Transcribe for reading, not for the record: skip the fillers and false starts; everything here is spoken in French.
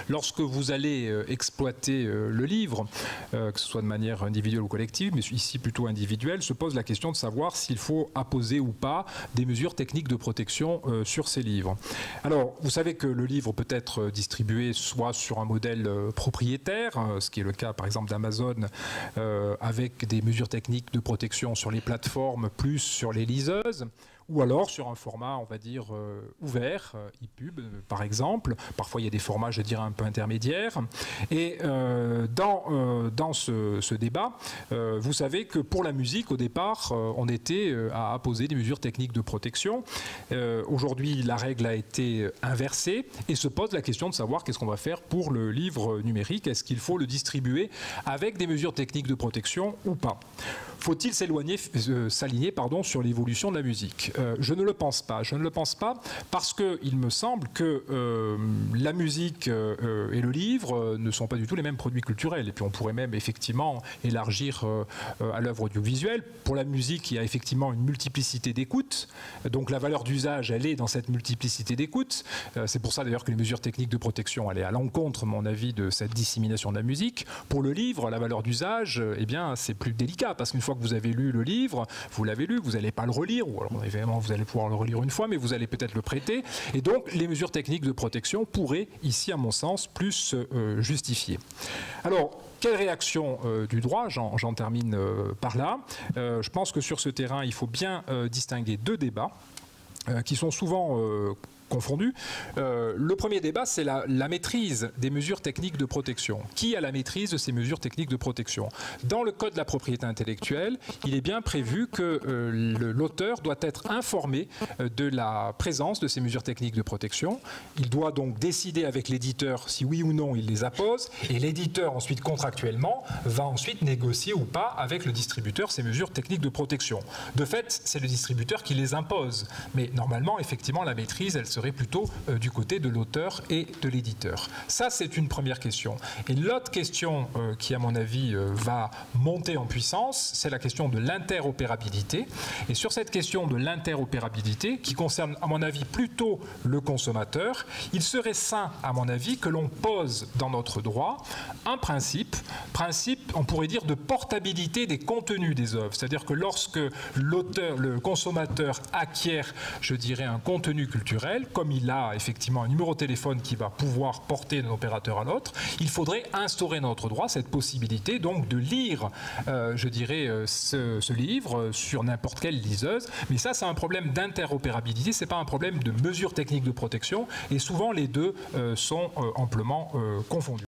lorsque vous allez exploiter le livre, que ce soit de manière individuelle ou collective, mais ici plutôt individuelle, se pose la question de savoir s'il faut apposer ou pas des mesures techniques de protection sur ces livres. Alors, vous savez que le livre peut être distribué soit sur un modèle propriétaire, ce qui est le cas par exemple d'Amazon, avec des mesures techniques de protection sur les plateformes plus sur les liseuses, ou alors sur un format, on va dire, ouvert, EPUB par exemple. Parfois il y a des formats, je dirais, un peu intermédiaires. Et dans ce débat, vous savez que pour la musique, au départ, on était à apposer des mesures techniques de protection. Aujourd'hui, la règle a été inversée et se pose la question de savoir qu'est-ce qu'on va faire pour le livre numérique. Est-ce qu'il faut le distribuer avec des mesures techniques de protection ou pas? Faut-il s'aligner sur l'évolution de la musique? Je ne le pense pas. Je ne le pense pas parce qu'il me semble que la musique et le livre ne sont pas du tout les mêmes produits culturels. Et puis on pourrait même effectivement élargir à l'œuvre audiovisuelle. Pour la musique, il y a effectivement une multiplicité d'écoutes. Donc la valeur d'usage, elle est dans cette multiplicité d'écoutes. C'est pour ça d'ailleurs que les mesures techniques de protection allaient à l'encontre, à mon avis, de cette dissémination de la musique. Pour le livre, la valeur d'usage, eh bien, c'est plus délicat parce qu'une fois que vous avez lu le livre, vous l'avez lu, vous n'allez pas le relire, ou alors évidemment vous allez pouvoir le relire une fois, mais vous allez peut-être le prêter. Et donc les mesures techniques de protection pourraient ici, à mon sens, plus justifier. Alors, quelle réaction du droit? J'en termine par là. Je pense que sur ce terrain, il faut bien distinguer deux débats qui sont souvent confondus. Le premier débat, c'est la maîtrise des mesures techniques de protection. Qui a la maîtrise de ces mesures techniques de protection? Dans le Code de la propriété intellectuelle, il est bien prévu que l'auteur doit être informé de la présence de ces mesures techniques de protection. Il doit donc décider avec l'éditeur si oui ou non il les appose, et l'éditeur ensuite contractuellement va ensuite négocier ou pas avec le distributeur ces mesures techniques de protection. De fait, c'est le distributeur qui les impose, mais normalement, effectivement, la maîtrise, elle serait plutôt du côté de l'auteur et de l'éditeur. Ça, c'est une première question. Et l'autre question qui, à mon avis, va monter en puissance, c'est la question de l'interopérabilité. Et sur cette question de l'interopérabilité, qui concerne, à mon avis, plutôt le consommateur, il serait sain, à mon avis, que l'on pose dans notre droit un principe, on pourrait dire, de portabilité des contenus des œuvres. C'est-à-dire que lorsque l'auteur, le consommateur acquiert, je dirais, un contenu culturel, comme il a effectivement un numéro de téléphone qui va pouvoir porter d'un opérateur à l'autre, il faudrait instaurer dans notre droit cette possibilité donc de lire, je dirais, ce livre sur n'importe quelle liseuse. Mais ça, c'est un problème d'interopérabilité, c'est pas un problème de mesures techniques de protection, et souvent les deux sont amplement confondus.